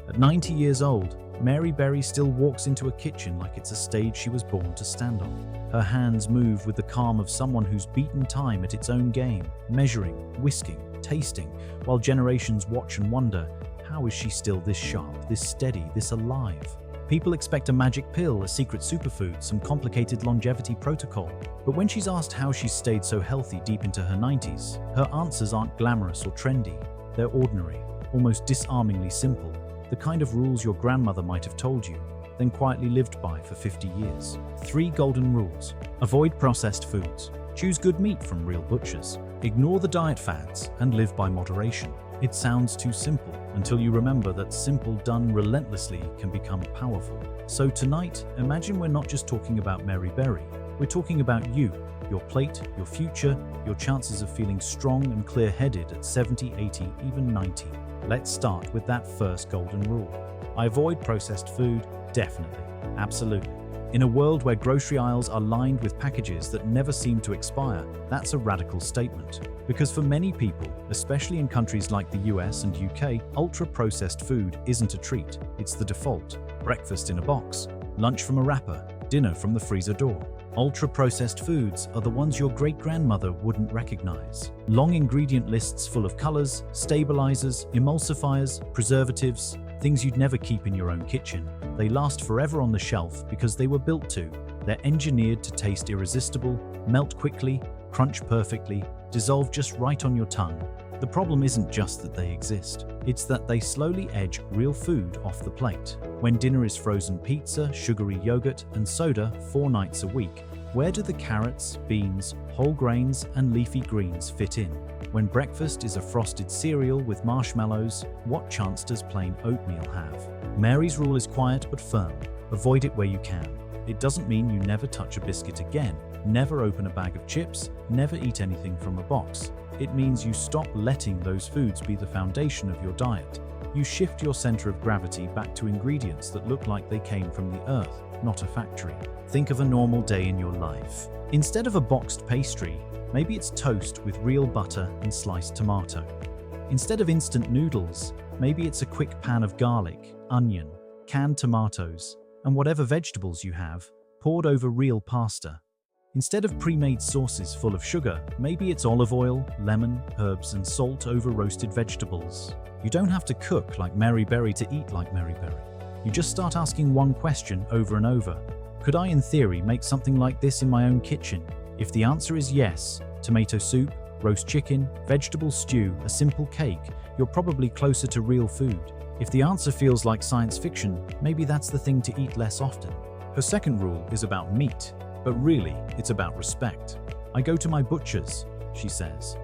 At 90 years old, Mary Berry still walks into a kitchen like it's a stage she was born to stand on. Her hands move with the calm of someone who's beaten time at its own game, measuring, whisking, tasting, while generations watch and wonder, how is she still this sharp, this steady, this alive? People expect a magic pill, a secret superfood, some complicated longevity protocol. But when she's asked how she's stayed so healthy deep into her 90s, her answers aren't glamorous or trendy. They're ordinary, almost disarmingly simple, the kind of rules your grandmother might have told you, then quietly lived by for 50 years. 3 golden rules. Avoid processed foods. Choose good meat from real butchers. Ignore the diet fads and live by moderation. It sounds too simple until you remember that simple done relentlessly can become powerful. So tonight, imagine we're not just talking about Mary Berry. We're talking about you, your plate, your future, your chances of feeling strong and clear-headed at 70, 80, even 90. Let's start with that first golden rule. I avoid processed food, definitely, absolutely. In a world where grocery aisles are lined with packages that never seem to expire, that's a radical statement. Because for many people, especially in countries like the US and UK, ultra-processed food isn't a treat, it's the default. Breakfast in a box, lunch from a wrapper, dinner from the freezer door. Ultra-processed foods are the ones your great-grandmother wouldn't recognize. Long ingredient lists full of colors, stabilizers, emulsifiers, preservatives, things you'd never keep in your own kitchen. They last forever on the shelf because they were built to. They're engineered to taste irresistible, melt quickly, crunch perfectly, dissolve just right on your tongue. The problem isn't just that they exist, it's that they slowly edge real food off the plate. When dinner is frozen pizza, sugary yogurt, and soda 4 nights a week, where do the carrots, beans, whole grains, and leafy greens fit in? When breakfast is a frosted cereal with marshmallows, what chance does plain oatmeal have? Mary's rule is quiet but firm. Avoid it where you can. It doesn't mean you never touch a biscuit again, never open a bag of chips, never eat anything from a box. It means you stop letting those foods be the foundation of your diet. You shift your center of gravity back to ingredients that look like they came from the earth, not a factory. Think of a normal day in your life. Instead of a boxed pastry, maybe it's toast with real butter and sliced tomato. Instead of instant noodles, maybe it's a quick pan of garlic, onion, canned tomatoes, and whatever vegetables you have, poured over real pasta. Instead of pre-made sauces full of sugar, maybe it's olive oil, lemon, herbs, and salt over roasted vegetables. You don't have to cook like Mary Berry to eat like Mary Berry. You just start asking one question over and over. Could I, in theory, make something like this in my own kitchen? If the answer is yes, tomato soup, roast chicken, vegetable stew, a simple cake, you're probably closer to real food. If the answer feels like science fiction, maybe that's the thing to eat less often. Her second rule is about meat, but really, it's about respect. I go to my butchers, she says.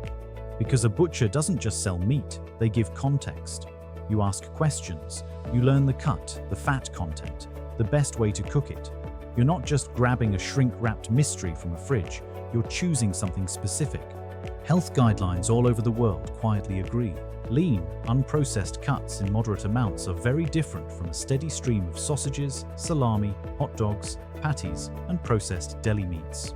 Because a butcher doesn't just sell meat, they give context. You ask questions, you learn the cut, the fat content, the best way to cook it. You're not just grabbing a shrink-wrapped mystery from a fridge, you're choosing something specific. Health guidelines all over the world quietly agree. Lean, unprocessed cuts in moderate amounts are very different from a steady stream of sausages, salami, hot dogs, patties, and processed deli meats.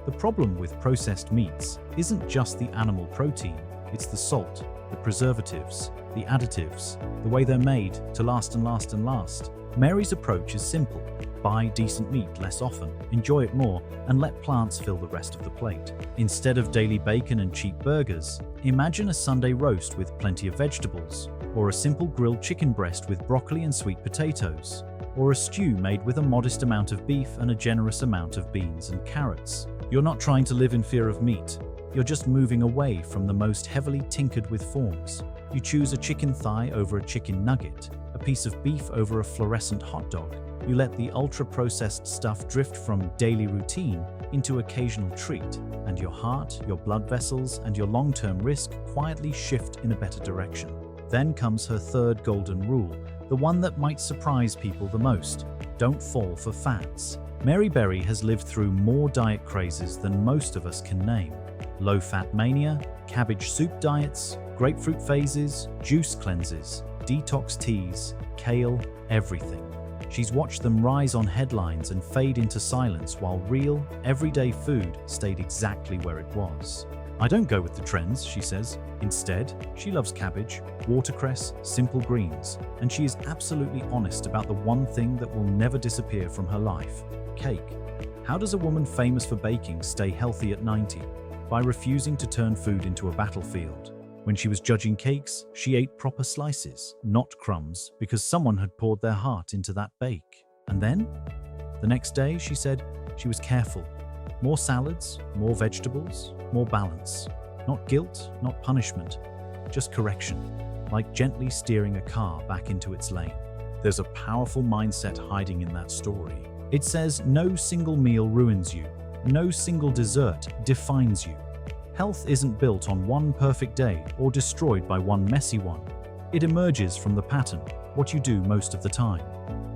The problem with processed meats isn't just the animal protein, it's the salt, the preservatives, the additives, the way they're made to last and last and last. Mary's approach is simple. Buy decent meat less often, enjoy it more, and let plants fill the rest of the plate. Instead of daily bacon and cheap burgers, imagine a Sunday roast with plenty of vegetables, or a simple grilled chicken breast with broccoli and sweet potatoes, or a stew made with a modest amount of beef and a generous amount of beans and carrots. You're not trying to live in fear of meat. You're just moving away from the most heavily tinkered with forms. You choose a chicken thigh over a chicken nugget, a piece of beef over a fluorescent hot dog. You let the ultra-processed stuff drift from daily routine into occasional treat, and your heart, your blood vessels, and your long-term risk quietly shift in a better direction. Then comes her third golden rule, the one that might surprise people the most. Don't fall for fads. Mary Berry has lived through more diet crazes than most of us can name. Low-fat mania, cabbage soup diets, grapefruit phases, juice cleanses, detox teas, kale, everything. She's watched them rise on headlines and fade into silence while real, everyday food stayed exactly where it was. I don't go with the trends, she says. Instead, she loves cabbage, watercress, simple greens, and she is absolutely honest about the one thing that will never disappear from her life: cake. How does a woman famous for baking stay healthy at 90? By refusing to turn food into a battlefield. When she was judging cakes, she ate proper slices, not crumbs, because someone had poured their heart into that bake. And then? The next day, she said, she was careful. More salads, more vegetables, more balance. Not guilt, not punishment, just correction, like gently steering a car back into its lane. There's a powerful mindset hiding in that story. It says no single meal ruins you, no single dessert defines you. Health isn't built on one perfect day or destroyed by one messy one. It emerges from the pattern, what you do most of the time.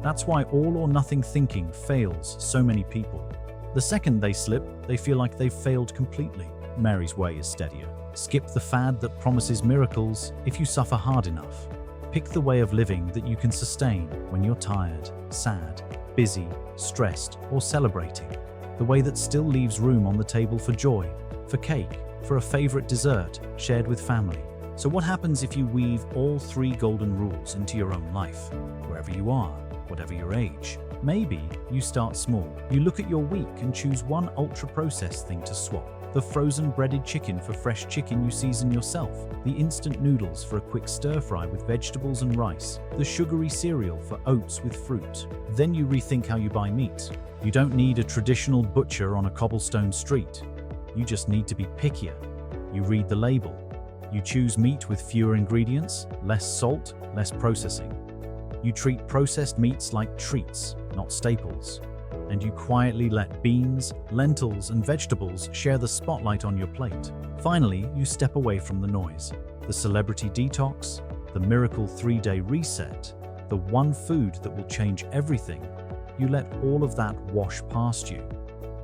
That's why all or nothing thinking fails so many people. The second they slip, they feel like they've failed completely. Mary's way is steadier. Skip the fad that promises miracles if you suffer hard enough. Pick the way of living that you can sustain when you're tired, sad, busy, stressed, or celebrating. The way that still leaves room on the table for joy, for cake, for a favorite dessert shared with family. So what happens if you weave all 3 golden rules into your own life, wherever you are, whatever your age? Maybe you start small. You look at your week and choose one ultra-processed thing to swap. The frozen breaded chicken for fresh chicken you season yourself. The instant noodles for a quick stir-fry with vegetables and rice. The sugary cereal for oats with fruit. Then you rethink how you buy meat. You don't need a traditional butcher on a cobblestone street. You just need to be pickier. You read the label. You choose meat with fewer ingredients, less salt, less processing. You treat processed meats like treats, not staples. And you quietly let beans, lentils, and vegetables share the spotlight on your plate. Finally, you step away from the noise. The celebrity detox, the miracle 3-day reset, the one food that will change everything. You let all of that wash past you.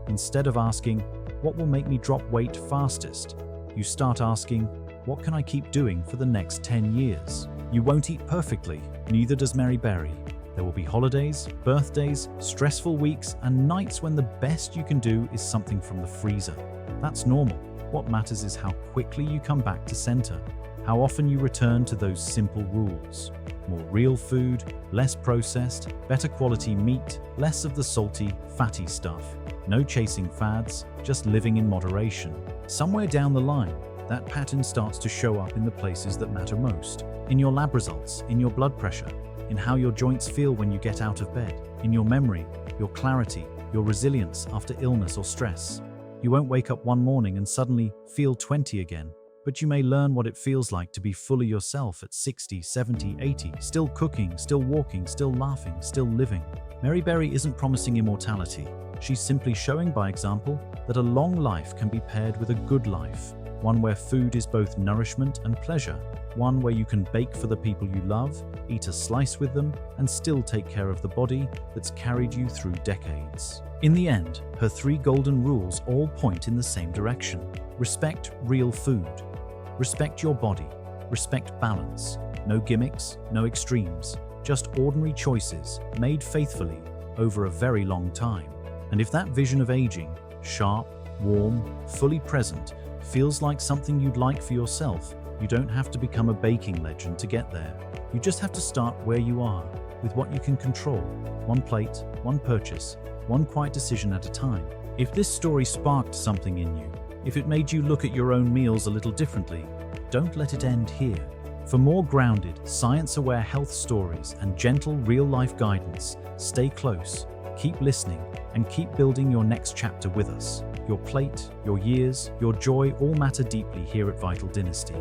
Instead of asking, what will make me drop weight fastest? You start asking, what can I keep doing for the next 10 years? You won't eat perfectly, neither does Mary Berry. There will be holidays, birthdays, stressful weeks, and nights when the best you can do is something from the freezer. That's normal. What matters is how quickly you come back to center, how often you return to those simple rules. More real food, less processed, better quality meat, less of the salty, fatty stuff. No chasing fads, just living in moderation. Somewhere down the line, that pattern starts to show up in the places that matter most. In your lab results, in your blood pressure, in how your joints feel when you get out of bed, in your memory, your clarity, your resilience after illness or stress. You won't wake up one morning and suddenly feel 20 again, but you may learn what it feels like to be fully yourself at 60, 70, 80, still cooking, still walking, still laughing, still living. Mary Berry isn't promising immortality. She's simply showing by example that a long life can be paired with a good life, one where food is both nourishment and pleasure, one where you can bake for the people you love, eat a slice with them, and still take care of the body that's carried you through decades. In the end, her 3 golden rules all point in the same direction. Respect real food. Respect your body. Respect balance. No gimmicks, no extremes. Just ordinary choices made faithfully over a very long time. And if that vision of aging, sharp, warm, fully present, feels like something you'd like for yourself, you don't have to become a baking legend to get there. You just have to start where you are, with what you can control. One plate, one purchase, one quiet decision at a time. If this story sparked something in you, if it made you look at your own meals a little differently, don't let it end here. For more grounded, science-aware health stories and gentle real-life guidance, stay close, keep listening, and keep building your next chapter with us. Your plate, your years, your joy all matter deeply here at Vital Dynasty.